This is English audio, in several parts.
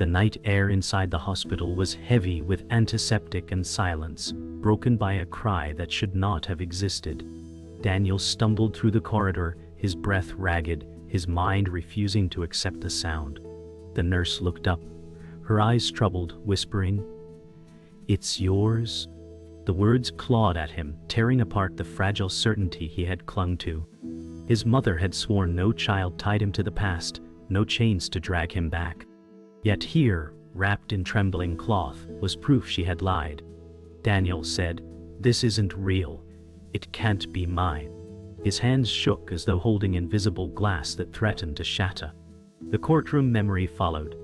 The night air inside the hospital was heavy with antiseptic and silence, broken by a cry that should not have existed. Daniel stumbled through the corridor, his breath ragged, his mind refusing to accept the sound. The nurse looked up, her eyes troubled, whispering, "It's yours?" The words clawed at him, tearing apart the fragile certainty he had clung to. His mother had sworn no child tied him to the past, no chains to drag him back. Yet here, wrapped in trembling cloth, was proof she had lied. Daniel said, "This isn't real. It can't be mine." His hands shook as though holding invisible glass that threatened to shatter. The courtroom memory followed,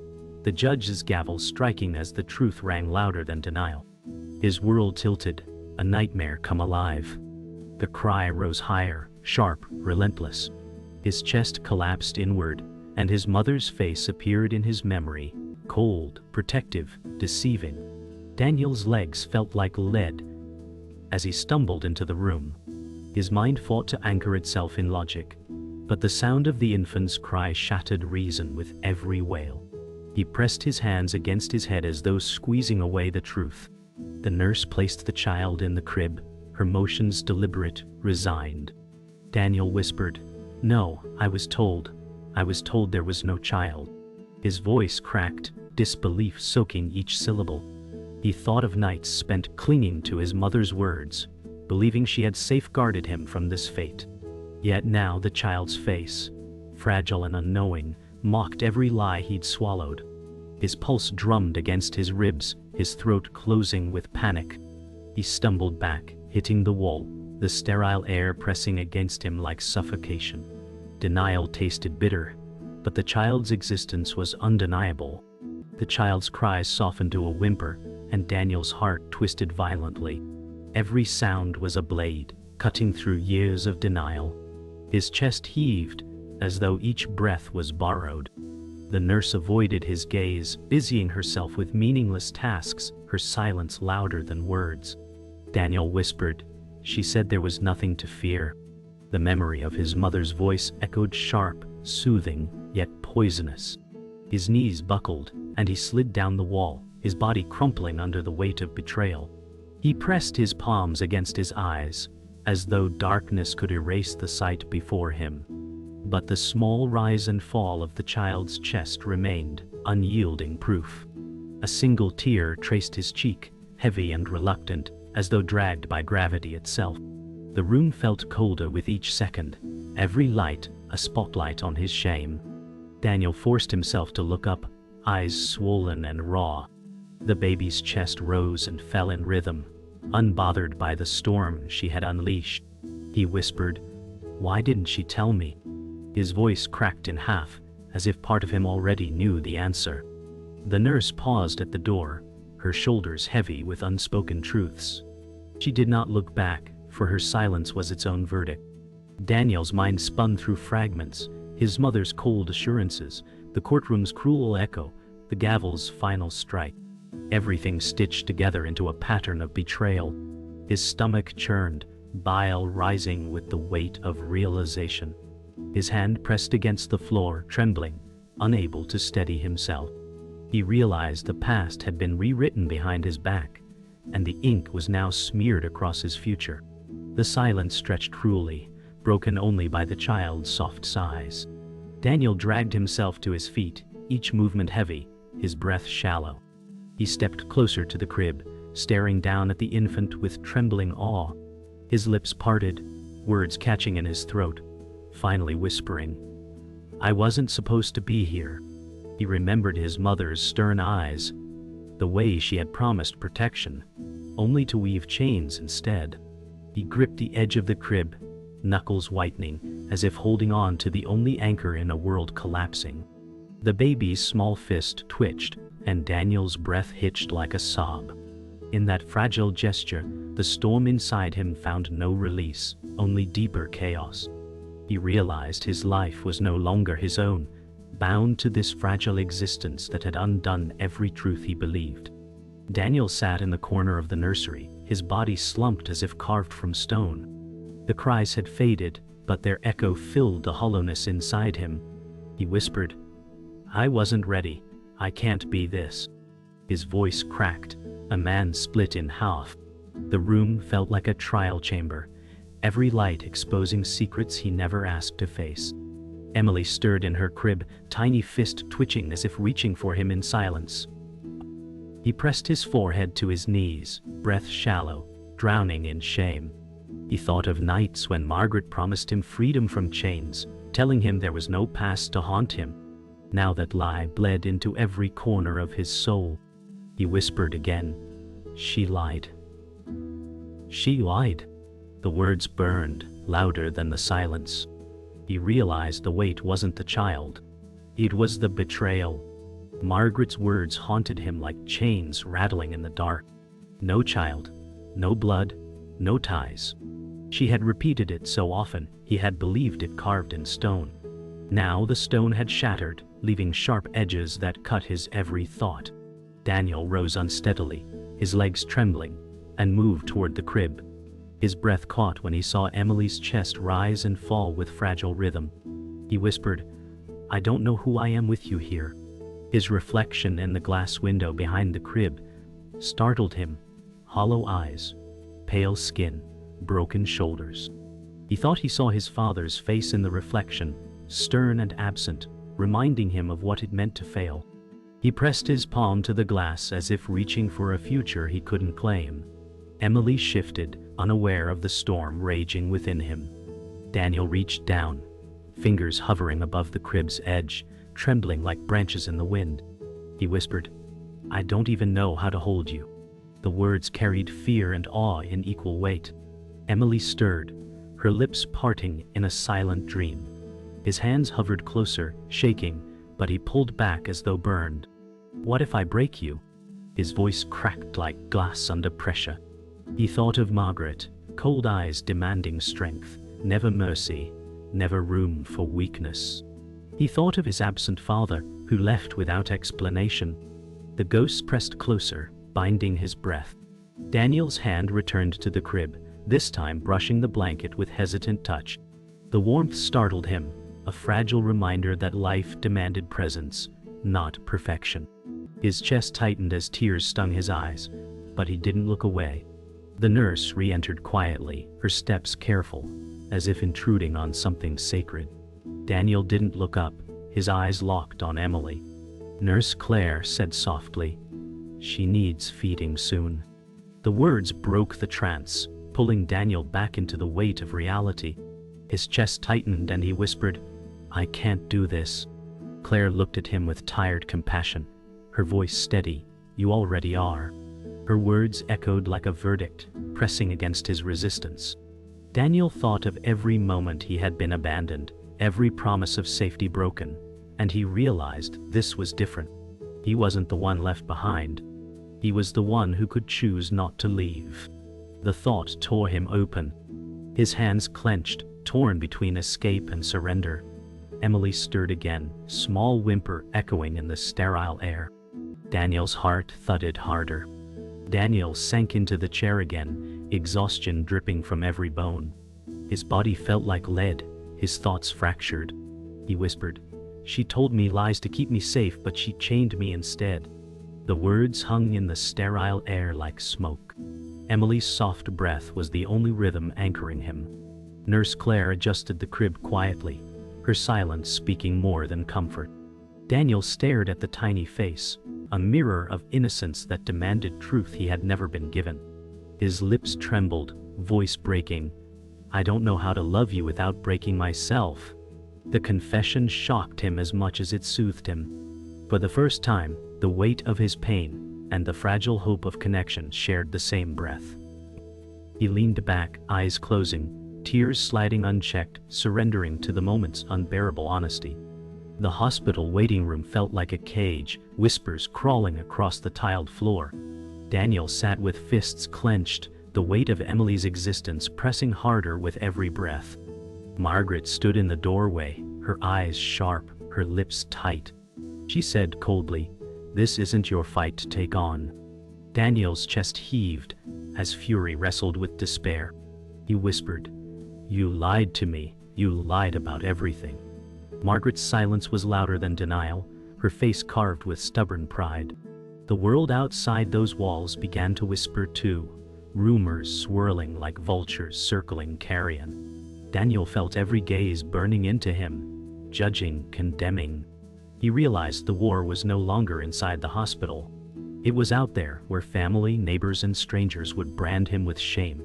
the judge's gavel striking as the truth rang louder than denial. His world tilted, a nightmare come alive. The cry rose higher, sharp, relentless. His chest collapsed inward, and his mother's face appeared in his memory, cold, protective, deceiving. Daniel's legs felt like lead as he stumbled into the room. His mind fought to anchor itself in logic, but the sound of the infant's cry shattered reason with every wail. He pressed his hands against his head as though squeezing away the truth. The nurse placed the child in the crib, her motions deliberate, resigned. Daniel whispered, "No, I was told there was no child." His voice cracked, disbelief soaking each syllable. He thought of nights spent clinging to his mother's words, believing she had safeguarded him from this fate. Yet now the child's face, fragile and unknowing, mocked every lie he'd swallowed. His pulse drummed against his ribs, his throat closing with panic. He stumbled back, hitting the wall, the sterile air pressing against him like suffocation. Denial tasted bitter, but the child's existence was undeniable. The child's cries softened to a whimper, and Daniel's heart twisted violently. Every sound was a blade, cutting through years of denial. His chest heaved, as though each breath was borrowed. The nurse avoided his gaze, busying herself with meaningless tasks, her silence louder than words. Daniel whispered, "She said there was nothing to fear." The memory of his mother's voice echoed sharp, soothing, yet poisonous. His knees buckled, and he slid down the wall, his body crumpling under the weight of betrayal. He pressed his palms against his eyes, as though darkness could erase the sight before him. But the small rise and fall of the child's chest remained, unyielding proof. A single tear traced his cheek, heavy and reluctant, as though dragged by gravity itself. The room felt colder with each second, every light a spotlight on his shame. Daniel forced himself to look up, eyes swollen and raw. The baby's chest rose and fell in rhythm, unbothered by the storm she had unleashed. He whispered, "Why didn't she tell me?" His voice cracked in half, as if part of him already knew the answer. The nurse paused at the door, her shoulders heavy with unspoken truths. She did not look back, for her silence was its own verdict. Daniel's mind spun through fragments, his mother's cold assurances, the courtroom's cruel echo, the gavel's final strike. Everything stitched together into a pattern of betrayal. His stomach churned, bile rising with the weight of realization. His hand pressed against the floor, trembling, unable to steady himself. He realized the past had been rewritten behind his back, and the ink was now smeared across his future. The silence stretched cruelly, broken only by the child's soft sighs. Daniel dragged himself to his feet, each movement heavy, his breath shallow. He stepped closer to the crib, staring down at the infant with trembling awe. His lips parted, words catching in his throat, finally whispering, "I wasn't supposed to be here." He remembered his mother's stern eyes, the way she had promised protection, only to weave chains instead. He gripped the edge of the crib, knuckles whitening, as if holding on to the only anchor in a world collapsing. The baby's small fist twitched, and Daniel's breath hitched like a sob. In that fragile gesture, the storm inside him found no release, only deeper chaos. He realized his life was no longer his own, bound to this fragile existence that had undone every truth he believed. Daniel sat in the corner of the nursery, his body slumped as if carved from stone. The cries had faded, but their echo filled the hollowness inside him. He whispered, "I wasn't ready. I can't be this. His voice cracked. A man split in half. The room felt like a trial chamber, every light exposing secrets he never asked to face. Emily stirred in her crib, tiny fist twitching as if reaching for him in silence. He pressed his forehead to his knees, breath shallow, drowning in shame. He thought of nights when Margaret promised him freedom from chains, telling him there was no past to haunt him. Now that lie bled into every corner of his soul. He whispered again, "She lied. She lied." The words burned, louder than the silence. He realized the weight wasn't the child. It was the betrayal. Margaret's words haunted him like chains rattling in the dark. No child, no blood, no ties. She had repeated it so often, he had believed it carved in stone. Now the stone had shattered, leaving sharp edges that cut his every thought. Daniel rose unsteadily, his legs trembling, and moved toward the crib. His breath caught when he saw Emily's chest rise and fall with fragile rhythm. He whispered, "I don't know who I am with you here." His reflection in the glass window behind the crib startled him. Hollow eyes, pale skin, broken shoulders. He thought he saw his father's face in the reflection, stern and absent, reminding him of what it meant to fail. He pressed his palm to the glass as if reaching for a future he couldn't claim. Emily shifted, unaware of the storm raging within him. Daniel reached down, fingers hovering above the crib's edge, trembling like branches in the wind. He whispered, "I don't even know how to hold you." The words carried fear and awe in equal weight. Emily stirred, her lips parting in a silent dream. His hands hovered closer, shaking, but he pulled back as though burned. "What if I break you?" His voice cracked like glass under pressure. He thought of Margaret, cold eyes demanding strength, never mercy, never room for weakness. He thought of his absent father, who left without explanation. The ghosts pressed closer, binding his breath. Daniel's hand returned to the crib, this time brushing the blanket with hesitant touch. The warmth startled him, a fragile reminder that life demanded presence, not perfection. His chest tightened as tears stung his eyes, but he didn't look away. The nurse re-entered quietly, her steps careful, as if intruding on something sacred. Daniel didn't look up, his eyes locked on Emily. Nurse Claire said softly, "She needs feeding soon." The words broke the trance, pulling Daniel back into the weight of reality. His chest tightened and he whispered, "I can't do this." Claire looked at him with tired compassion, her voice steady, "You already are." Her words echoed like a verdict, pressing against his resistance. Daniel thought of every moment he had been abandoned, every promise of safety broken, and he realized this was different. He wasn't the one left behind. He was the one who could choose not to leave. The thought tore him open. His hands clenched, torn between escape and surrender. Emily stirred again, small whimper echoing in the sterile air. Daniel's heart thudded harder. Daniel sank into the chair again, exhaustion dripping from every bone. His body felt like lead, his thoughts fractured. He whispered, "She told me lies to keep me safe, but she chained me instead." The words hung in the sterile air like smoke. Emily's soft breath was the only rhythm anchoring him. Nurse Claire adjusted the crib quietly, her silence speaking more than comfort. Daniel stared at the tiny face, a mirror of innocence that demanded truth he had never been given. His lips trembled, voice breaking, "I don't know how to love you without breaking myself." The confession shocked him as much as it soothed him. For the first time, the weight of his pain and the fragile hope of connection shared the same breath. He leaned back, eyes closing, tears sliding unchecked, surrendering to the moment's unbearable honesty. The hospital waiting room felt like a cage, whispers crawling across the tiled floor. Daniel sat with fists clenched, the weight of Emily's existence pressing harder with every breath. Margaret stood in the doorway, her eyes sharp, her lips tight. She said coldly, "This isn't your fight to take on." Daniel's chest heaved as fury wrestled with despair. He whispered, "You lied to me, you lied about everything." Margaret's silence was louder than denial, her face carved with stubborn pride. The world outside those walls began to whisper too, rumors swirling like vultures circling carrion. Daniel felt every gaze burning into him, judging, condemning. He realized the war was no longer inside the hospital. It was out there, where family, neighbors, and strangers would brand him with shame.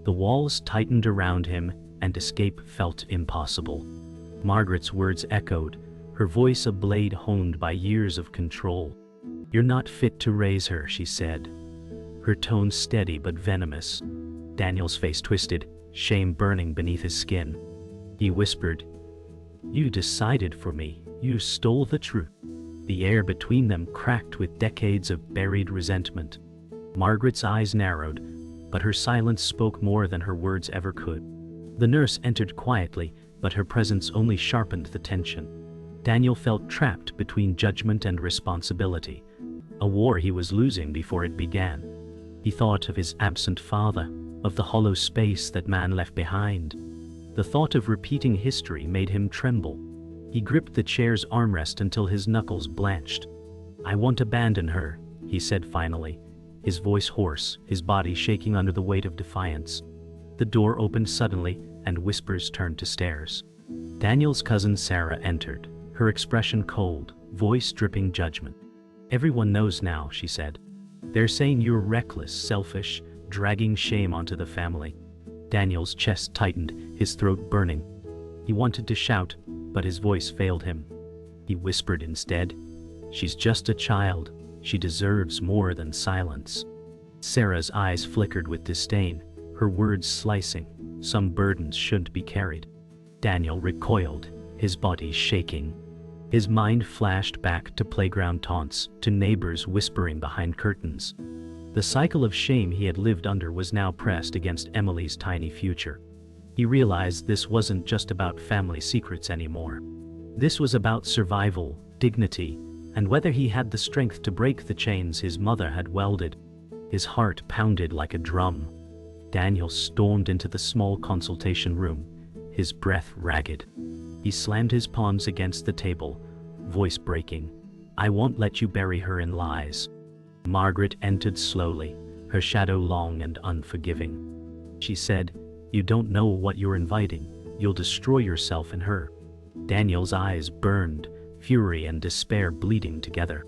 The walls tightened around him, and escape felt impossible. Margaret's words echoed, her voice a blade honed by years of control. "You're not fit to raise her," she said, her tone steady but venomous. Daniel's face twisted, shame burning beneath his skin. He whispered, "You decided for me. You stole the truth." The air between them cracked with decades of buried resentment. Margaret's eyes narrowed, but her silence spoke more than her words ever could. The nurse entered quietly, but her presence only sharpened the tension. Daniel felt trapped between judgment and responsibility, a war he was losing before it began. He thought of his absent father, of the hollow space that man left behind. The thought of repeating history made him tremble. He gripped the chair's armrest until his knuckles blanched. "I won't abandon her," he said finally, his voice hoarse, his body shaking under the weight of defiance. The door opened suddenly, and whispers turned to stares. Daniel's cousin Sarah entered, her expression cold, voice dripping judgment. "Everyone knows now," she said. "They're saying you're reckless, selfish, dragging shame onto the family." Daniel's chest tightened, his throat burning. He wanted to shout, but his voice failed him. He whispered instead, "She's just a child. She deserves more than silence." Sarah's eyes flickered with disdain, her words slicing. Some burdens shouldn't be carried. Daniel recoiled, his body shaking. His mind flashed back to playground taunts, to neighbors whispering behind curtains. The cycle of shame he had lived under was now pressed against Emily's tiny future. He realized this wasn't just about family secrets anymore. This was about survival, dignity, and whether he had the strength to break the chains his mother had welded. His heart pounded like a drum. Daniel stormed into the small consultation room, his breath ragged. He slammed his palms against the table, voice breaking. "I won't let you bury her in lies." Margaret entered slowly, her shadow long and unforgiving. She said, "You don't know what you're inviting. You'll destroy yourself and her." Daniel's eyes burned, fury and despair bleeding together.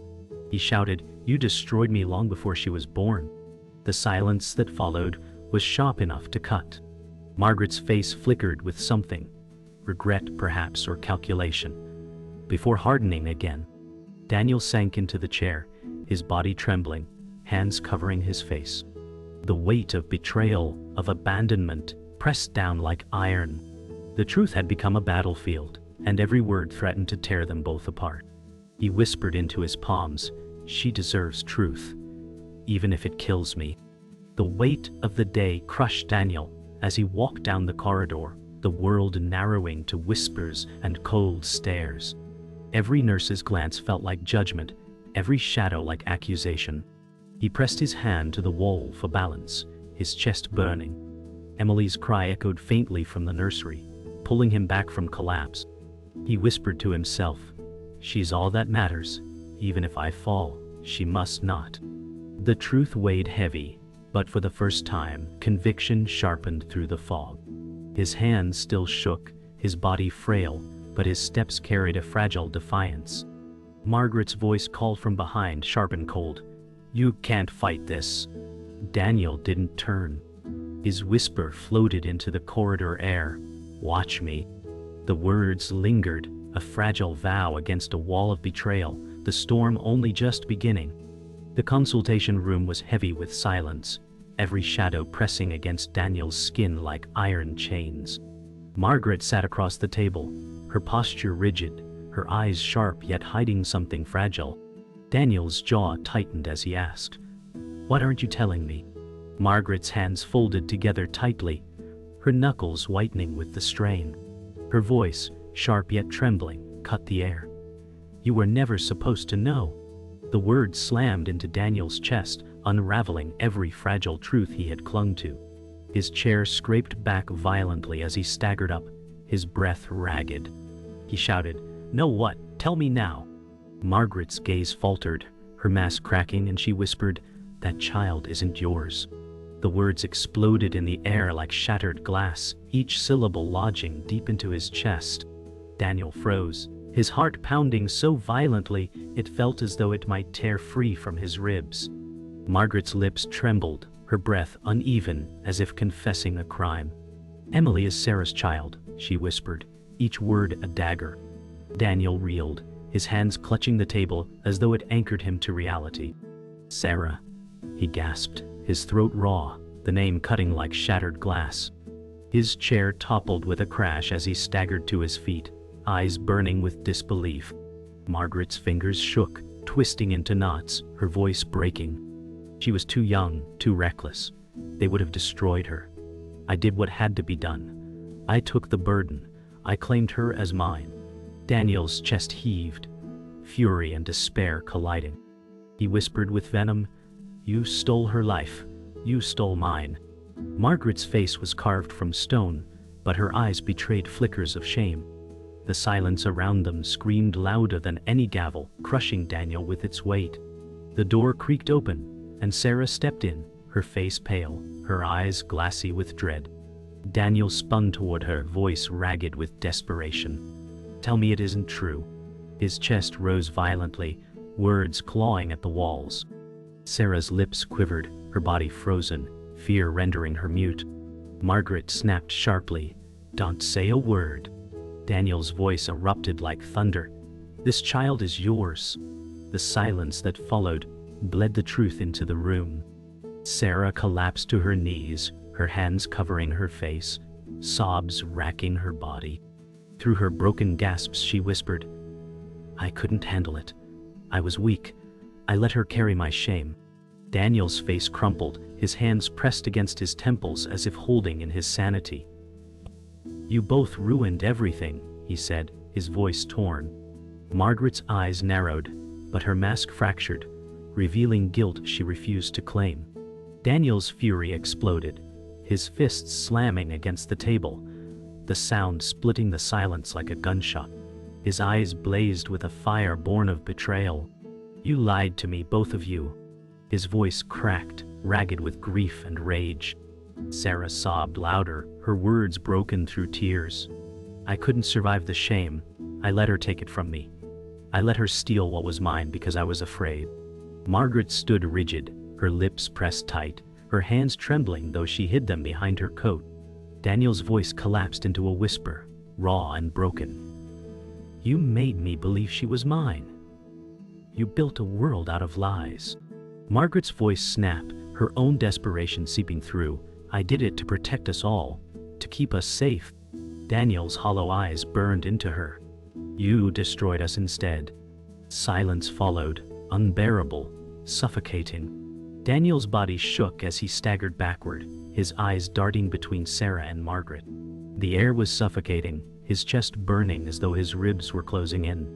He shouted, "You destroyed me long before she was born." The silence that followed was sharp enough to cut. Margaret's face flickered with something, regret perhaps, or calculation, before hardening again. Daniel sank into the chair, his body trembling, hands covering his face. The weight of betrayal, of abandonment, pressed down like iron. The truth had become a battlefield, and every word threatened to tear them both apart. He whispered into his palms, "She deserves truth, even if it kills me." The weight of the day crushed Daniel as he walked down the corridor, the world narrowing to whispers and cold stares. Every nurse's glance felt like judgment, every shadow like accusation. He pressed his hand to the wall for balance, his chest burning. Emily's cry echoed faintly from the nursery, pulling him back from collapse. He whispered to himself, "She's all that matters. Even if I fall, she must not." The truth weighed heavy, but for the first time, conviction sharpened through the fog. His hands still shook, his body frail, but his steps carried a fragile defiance. Margaret's voice called from behind, sharp and cold, "You can't fight this." Daniel didn't turn. His whisper floated into the corridor air, "Watch me." The words lingered, a fragile vow against a wall of betrayal, the storm only just beginning. The consultation room was heavy with silence, every shadow pressing against Daniel's skin like iron chains. Margaret sat across the table, her posture rigid, her eyes sharp yet hiding something fragile. Daniel's jaw tightened as he asked, "What aren't you telling me?" Margaret's hands folded together tightly, her knuckles whitening with the strain. Her voice, sharp yet trembling, cut the air. "You were never supposed to know." The words slammed into Daniel's chest, unraveling every fragile truth he had clung to. His chair scraped back violently as he staggered up, his breath ragged. He shouted, "No what? Tell me now." Margaret's gaze faltered, her mask cracking, and she whispered, "That child isn't yours." The words exploded in the air like shattered glass, each syllable lodging deep into his chest. Daniel froze, his heart pounding so violently it felt as though it might tear free from his ribs. Margaret's lips trembled, her breath uneven, as if confessing a crime. "Emily is Sarah's child," she whispered, each word a dagger. Daniel reeled, his hands clutching the table as though it anchored him to reality. "Sarah," he gasped, his throat raw, the name cutting like shattered glass. His chair toppled with a crash as he staggered to his feet, eyes burning with disbelief. Margaret's fingers shook, twisting into knots, her voice breaking. She was too young, too reckless. They would have destroyed her. "I did what had to be done. I took the burden. I claimed her as mine." Daniel's chest heaved, fury and despair colliding. He whispered with venom, "You stole her life. You stole mine." Margaret's face was carved from stone, but her eyes betrayed flickers of shame. The silence around them screamed louder than any gavel, crushing Daniel with its weight. The door creaked open, and Sarah stepped in, her face pale, her eyes glassy with dread. Daniel spun toward her, voice ragged with desperation. "Tell me it isn't true." His chest rose violently, words clawing at the walls. Sarah's lips quivered, her body frozen, fear rendering her mute. Margaret snapped sharply, "Don't say a word." Daniel's voice erupted like thunder. "This child is yours." The silence that followed bled the truth into the room. Sarah collapsed to her knees, her hands covering her face, sobs racking her body. Through her broken gasps she whispered, "I couldn't handle it. I was weak. I let her carry my shame." Daniel's face crumpled, his hands pressed against his temples as if holding in his sanity. "You both ruined everything," he said, his voice torn. Margaret's eyes narrowed, but her mask fractured, revealing guilt she refused to claim. Daniel's fury exploded, his fists slamming against the table, the sound splitting the silence like a gunshot. His eyes blazed with a fire born of betrayal. "You lied to me, both of you." His voice cracked, ragged with grief and rage. Sarah sobbed louder, her words broken through tears. "I couldn't survive the shame. I let her take it from me. I let her steal what was mine because I was afraid." Margaret stood rigid, her lips pressed tight, her hands trembling though she hid them behind her coat. Daniel's voice collapsed into a whisper, raw and broken. "You made me believe she was mine. You built a world out of lies." Margaret's voice snapped, her own desperation seeping through. "I did it to protect us all, to keep us safe." Daniel's hollow eyes burned into her. "You destroyed us instead." Silence followed, unbearable, suffocating. Daniel's body shook as he staggered backward, his eyes darting between Sarah and Margaret. The air was suffocating, his chest burning as though his ribs were closing in.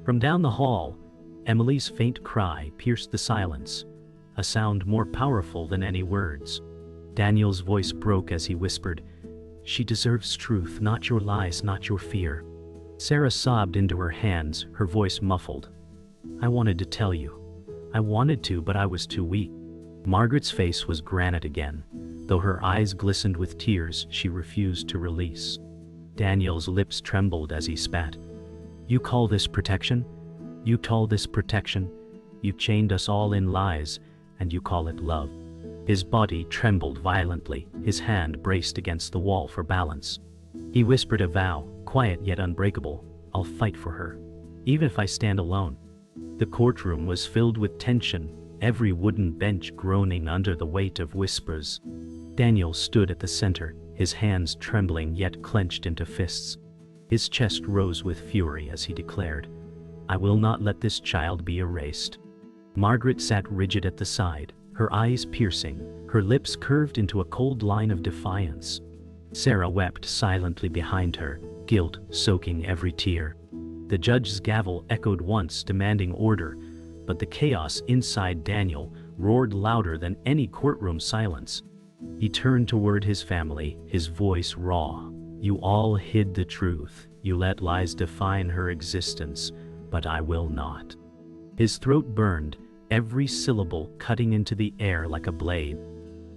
From down the hall, Emily's faint cry pierced the silence, a sound more powerful than any words. Daniel's voice broke as he whispered, "She deserves truth, not your lies, not your fear." Sarah sobbed into her hands, her voice muffled. "I wanted to tell you. I wanted to, but I was too weak." Margaret's face was granite again. Though her eyes glistened with tears, she refused to release. Daniel's lips trembled as he spat. "You call this protection? You call this protection? You chained us all in lies, and you call it love." His body trembled violently, his hand braced against the wall for balance. He whispered a vow, quiet yet unbreakable, "I'll fight for her, even if I stand alone." The courtroom was filled with tension, every wooden bench groaning under the weight of whispers. Daniel stood at the center, his hands trembling yet clenched into fists. His chest rose with fury as he declared, "I will not let this child be erased." Margaret sat rigid at the side, her eyes piercing, her lips curved into a cold line of defiance. Sarah wept silently behind her, guilt soaking every tear. The judge's gavel echoed once, demanding order, but the chaos inside Daniel roared louder than any courtroom silence. He turned toward his family, his voice raw. "You all hid the truth. You let lies define her existence, but I will not." His throat burned, every syllable cutting into the air like a blade.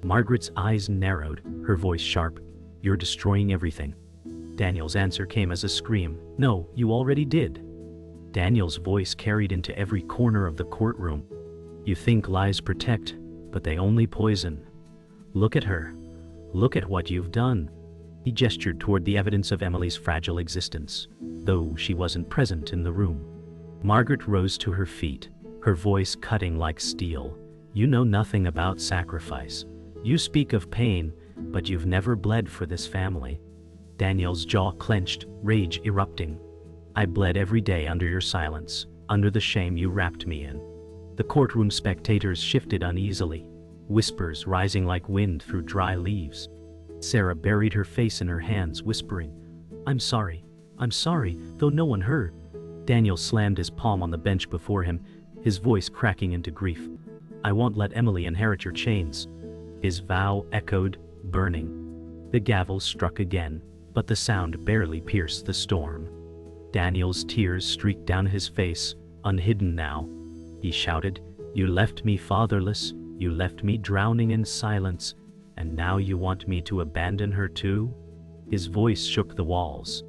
Margaret's eyes narrowed, her voice sharp. "You're destroying everything." Daniel's answer came as a scream. "No, you already did." Daniel's voice carried into every corner of the courtroom. "You think lies protect, but they only poison. Look at her. Look at what you've done." He gestured toward the evidence of Emily's fragile existence, though she wasn't present in the room. Margaret rose to her feet, her voice cutting like steel. "You know nothing about sacrifice. You speak of pain, but you've never bled for this family." Daniel's jaw clenched, rage erupting. "I bled every day under your silence, under the shame you wrapped me in." The courtroom spectators shifted uneasily, whispers rising like wind through dry leaves. Sarah buried her face in her hands, whispering, I'm sorry, though no one heard." Daniel slammed his palm on the bench before him, his voice cracking into grief. "I won't let Emily inherit your chains." His vow echoed, burning. The gavel struck again, but the sound barely pierced the storm. Daniel's tears streaked down his face, unhidden now. He shouted, "You left me fatherless, you left me drowning in silence, and now you want me to abandon her too?" His voice shook the walls.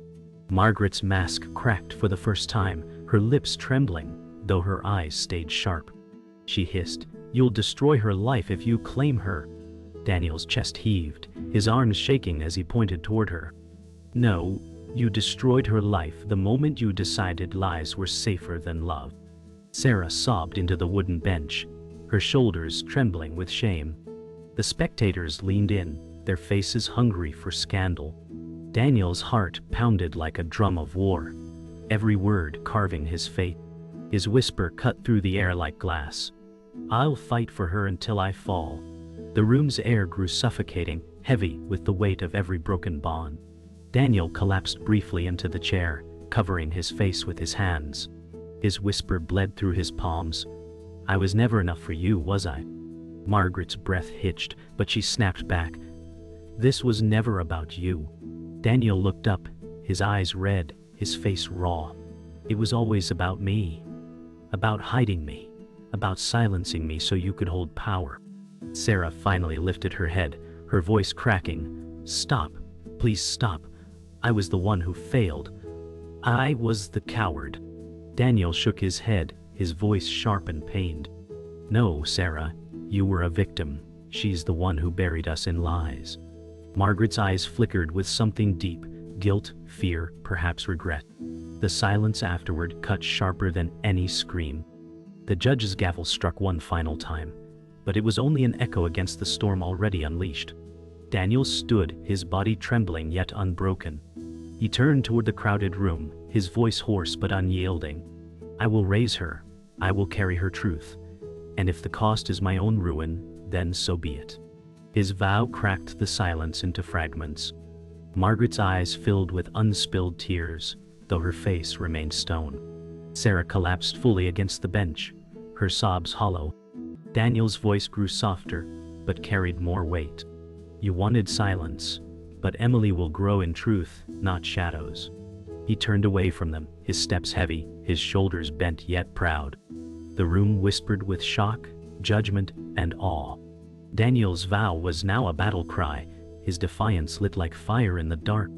Margaret's mask cracked for the first time, her lips trembling, though her eyes stayed sharp. She hissed, "You'll destroy her life if you claim her." Daniel's chest heaved, his arms shaking as he pointed toward her. "No, you destroyed her life the moment you decided lies were safer than love." Sarah sobbed into the wooden bench, her shoulders trembling with shame. The spectators leaned in, their faces hungry for scandal. Daniel's heart pounded like a drum of war, every word carving his fate. His whisper cut through the air like glass. "I'll fight for her until I fall." The room's air grew suffocating, heavy with the weight of every broken bond. Daniel collapsed briefly into the chair, covering his face with his hands. His whisper bled through his palms. "I was never enough for you, was I?" Margaret's breath hitched, but she snapped back. "This was never about you." Daniel looked up, his eyes red, his face raw. "It was always about me. About hiding me. About silencing me so you could hold power." Sarah finally lifted her head, her voice cracking. "Stop. Please stop. I was the one who failed. I was the coward." Daniel shook his head, his voice sharp and pained. "No, Sarah, you were a victim. She's the one who buried us in lies." Margaret's eyes flickered with something deep, guilt, fear, perhaps regret. The silence afterward cut sharper than any scream. The judge's gavel struck one final time, but it was only an echo against the storm already unleashed. Daniel stood, his body trembling yet unbroken. He turned toward the crowded room, his voice hoarse but unyielding. "I will raise her. I will carry her truth. And if the cost is my own ruin, then so be it." His vow cracked the silence into fragments. Margaret's eyes filled with unspilled tears, though her face remained stone. Sarah collapsed fully against the bench, her sobs hollow. Daniel's voice grew softer, but carried more weight. "You wanted silence, but Emily will grow in truth, not shadows." He turned away from them, his steps heavy, his shoulders bent yet proud. The room whispered with shock, judgment, and awe. Daniel's vow was now a battle cry, his defiance lit like fire in the dark.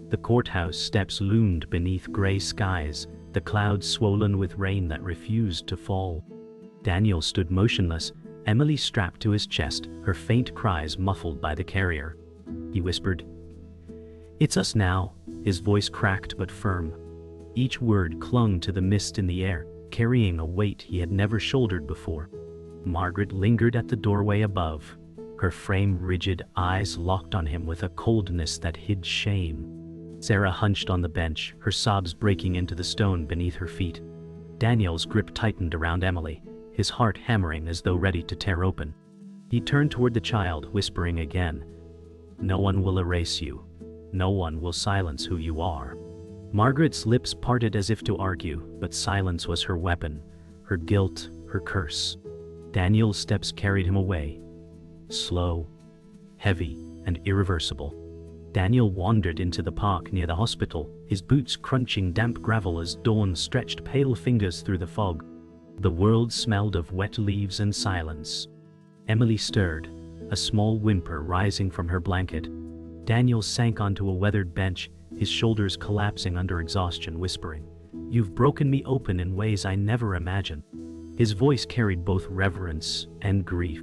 The courthouse steps loomed beneath gray skies, the clouds swollen with rain that refused to fall. Daniel stood motionless, Emily strapped to his chest, her faint cries muffled by the carrier. He whispered, "It's us now," his voice cracked but firm. Each word clung to the mist in the air, carrying a weight he had never shouldered before. Margaret lingered at the doorway above, her frame rigid, eyes locked on him with a coldness that hid shame. Sarah hunched on the bench, her sobs breaking into the stone beneath her feet. Daniel's grip tightened around Emily, his heart hammering as though ready to tear open. He turned toward the child, whispering again, "No one will erase you. No one will silence who you are." Margaret's lips parted as if to argue, but silence was her weapon, her guilt, her curse. Daniel's steps carried him away, slow, heavy, and irreversible. Daniel wandered into the park near the hospital, his boots crunching damp gravel as dawn stretched pale fingers through the fog. The world smelled of wet leaves and silence. Emily stirred, a small whimper rising from her blanket. Daniel sank onto a weathered bench, his shoulders collapsing under exhaustion, whispering, "You've broken me open in ways I never imagined." His voice carried both reverence and grief.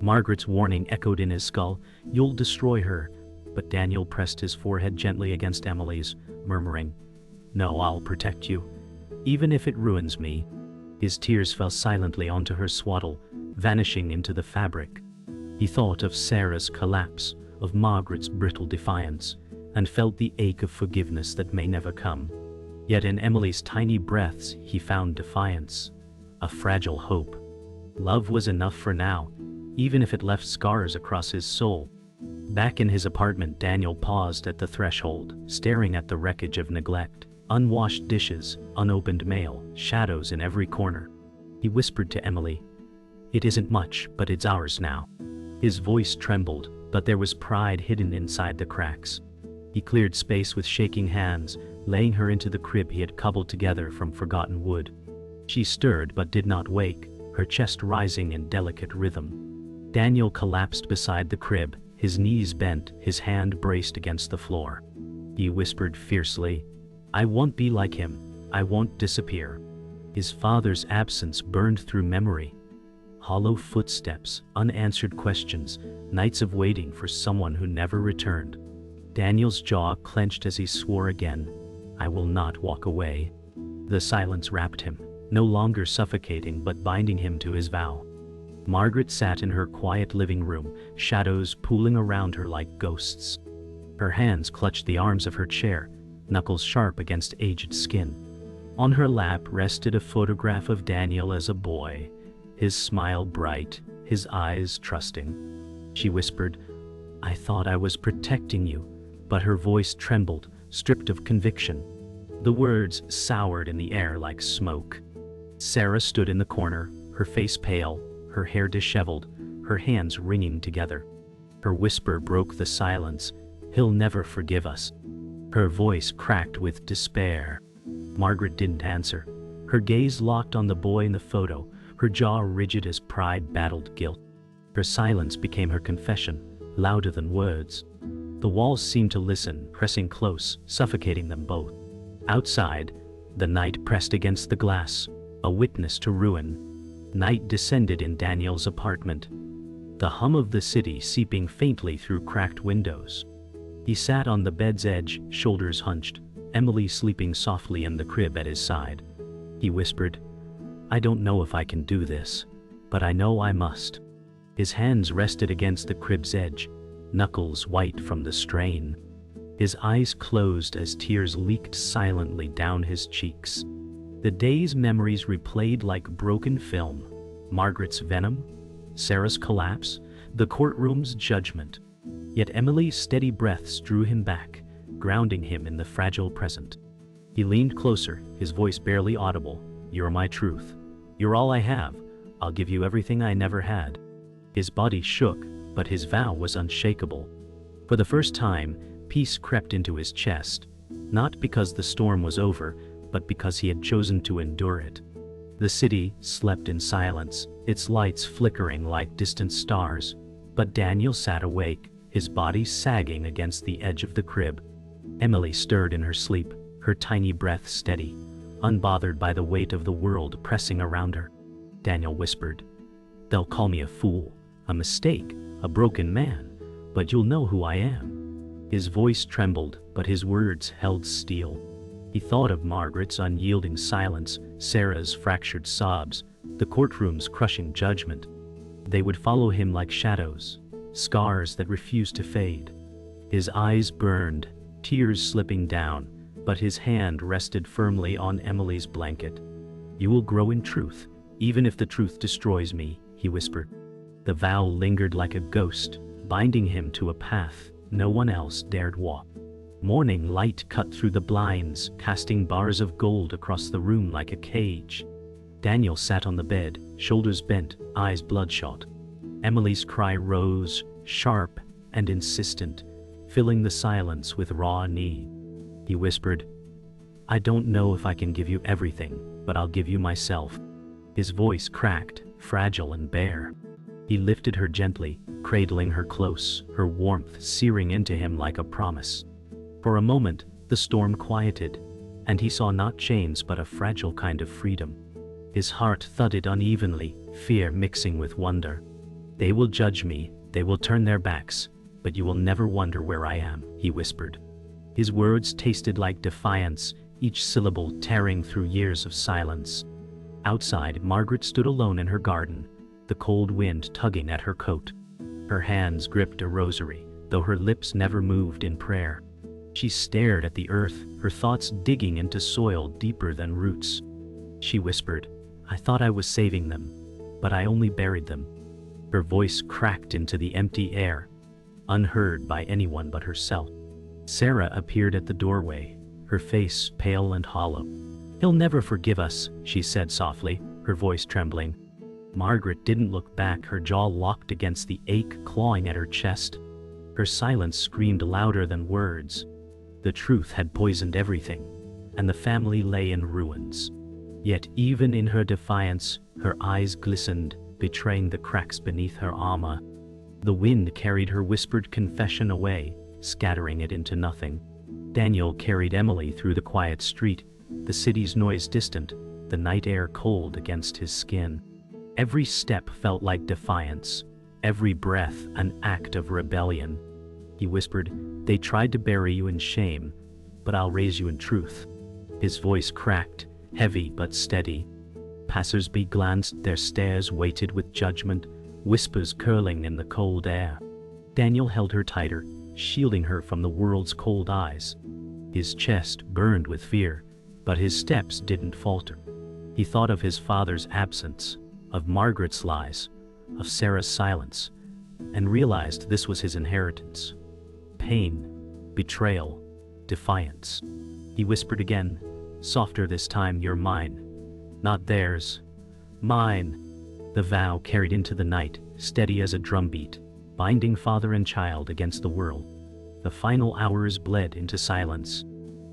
Margaret's warning echoed in his skull, "You'll destroy her." But Daniel pressed his forehead gently against Emily's, murmuring, "No, I'll protect you, even if it ruins me." His tears fell silently onto her swaddle, vanishing into the fabric. He thought of Sarah's collapse, of Margaret's brittle defiance, and felt the ache of forgiveness that may never come. Yet in Emily's tiny breaths he found defiance, a fragile hope. Love was enough for now, even if it left scars across his soul. Back in his apartment, Daniel paused at the threshold, staring at the wreckage of neglect. Unwashed dishes, unopened mail, shadows in every corner. He whispered to Emily, "It isn't much, but it's ours now." His voice trembled, but there was pride hidden inside the cracks. He cleared space with shaking hands, laying her into the crib he had cobbled together from forgotten wood. She stirred but did not wake, her chest rising in delicate rhythm. Daniel collapsed beside the crib, his knees bent, his hand braced against the floor. He whispered fiercely, "I won't be like him. I won't disappear." His father's absence burned through memory. Hollow footsteps, unanswered questions, nights of waiting for someone who never returned. Daniel's jaw clenched as he swore again, "I will not walk away." The silence wrapped him, no longer suffocating but binding him to his vow. Margaret sat in her quiet living room, shadows pooling around her like ghosts. Her hands clutched the arms of her chair, knuckles sharp against aged skin. On her lap rested a photograph of Daniel as a boy, his smile bright, his eyes trusting. She whispered, "I thought I was protecting you," but her voice trembled, stripped of conviction. The words soured in the air like smoke. Sarah stood in the corner, her face pale, her hair disheveled, her hands wringing together. Her whisper broke the silence, "He'll never forgive us." Her voice cracked with despair. Margaret didn't answer. Her gaze locked on the boy in the photo, her jaw rigid as pride battled guilt. Her silence became her confession, louder than words. The walls seemed to listen, pressing close, suffocating them both. Outside, the night pressed against the glass, a witness to ruin. Night descended in Daniel's apartment, the hum of the city seeping faintly through cracked windows. He sat on the bed's edge, shoulders hunched, Emily sleeping softly in the crib at his side. He whispered, "I don't know if I can do this, but I know I must." His hands rested against the crib's edge, knuckles white from the strain. His eyes closed as tears leaked silently down his cheeks. The day's memories replayed like broken film. Margaret's venom, Sarah's collapse, the courtroom's judgment. Yet Emily's steady breaths drew him back, grounding him in the fragile present. He leaned closer, his voice barely audible. "You're my truth. You're all I have. I'll give you everything I never had." His body shook, but his vow was unshakable. For the first time, peace crept into his chest, not because the storm was over, but because he had chosen to endure it. The city slept in silence, its lights flickering like distant stars, but Daniel sat awake, his body sagging against the edge of the crib. Emily stirred in her sleep, her tiny breath steady, unbothered by the weight of the world pressing around her. Daniel whispered, "They'll call me a fool, a mistake, a broken man, but you'll know who I am." His voice trembled, but his words held steel. He thought of Margaret's unyielding silence, Sarah's fractured sobs, the courtroom's crushing judgment. They would follow him like shadows, scars that refused to fade. His eyes burned, tears slipping down, but his hand rested firmly on Emily's blanket. "You will grow in truth, even if the truth destroys me," he whispered. The vow lingered like a ghost, binding him to a path no one else dared walk. Morning light cut through the blinds, casting bars of gold across the room like a cage. Daniel sat on the bed, shoulders bent, eyes bloodshot. Emily's cry rose, sharp and insistent, filling the silence with raw need. He whispered, "I don't know if I can give you everything, but I'll give you myself." His voice cracked, fragile and bare. He lifted her gently, cradling her close, her warmth searing into him like a promise. For a moment, the storm quieted, and he saw not chains but a fragile kind of freedom. His heart thudded unevenly, fear mixing with wonder. "They will judge me, they will turn their backs, but you will never wonder where I am," he whispered. His words tasted like defiance, each syllable tearing through years of silence. Outside, Margaret stood alone in her garden, the cold wind tugging at her coat. Her hands gripped a rosary, though her lips never moved in prayer. She stared at the earth, her thoughts digging into soil deeper than roots. She whispered, "I thought I was saving them, but I only buried them." Her voice cracked into the empty air, unheard by anyone but herself. Sarah appeared at the doorway, her face pale and hollow. "He'll never forgive us," she said softly, her voice trembling. Margaret didn't look back, her jaw locked against the ache clawing at her chest. Her silence screamed louder than words. The truth had poisoned everything, and the family lay in ruins. Yet even in her defiance, her eyes glistened, betraying the cracks beneath her armor. The wind carried her whispered confession away, scattering it into nothing. Daniel carried Emily through the quiet street, the city's noise distant, the night air cold against his skin. Every step felt like defiance, every breath an act of rebellion. He whispered, "They tried to bury you in shame, but I'll raise you in truth." His voice cracked, heavy but steady. Passers-by glanced, their stares weighted with judgment, whispers curling in the cold air. Daniel held her tighter, shielding her from the world's cold eyes. His chest burned with fear, but his steps didn't falter. He thought of his father's absence, of Margaret's lies, of Sarah's silence, and realized this was his inheritance. Pain, betrayal, defiance. He whispered again, softer this time, "You're mine. Not theirs. Mine." The vow carried into the night, steady as a drumbeat, binding father and child against the world. The final hours bled into silence.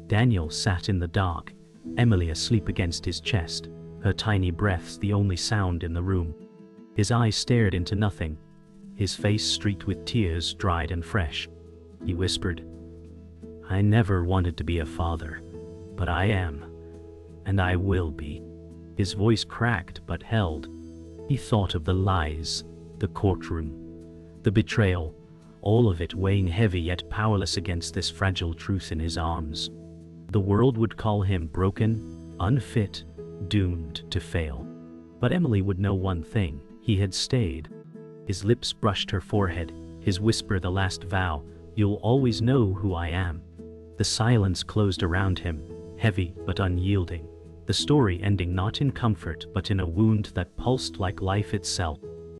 Daniel sat in the dark, Emily asleep against his chest, her tiny breaths the only sound in the room. His eyes stared into nothing, his face streaked with tears, dried and fresh. He whispered, "I never wanted to be a father, but I am, and I will be." His voice cracked but held. He thought of the lies, the courtroom, the betrayal, all of it weighing heavy yet powerless against this fragile truth in his arms. The world would call him broken, unfit, doomed to fail. But Emily would know one thing: he had stayed. His lips brushed her forehead, his whisper the last vow, "You'll always know who I am." The silence closed around him, heavy but unyielding, the story ending not in comfort but in a wound that pulsed like life itself.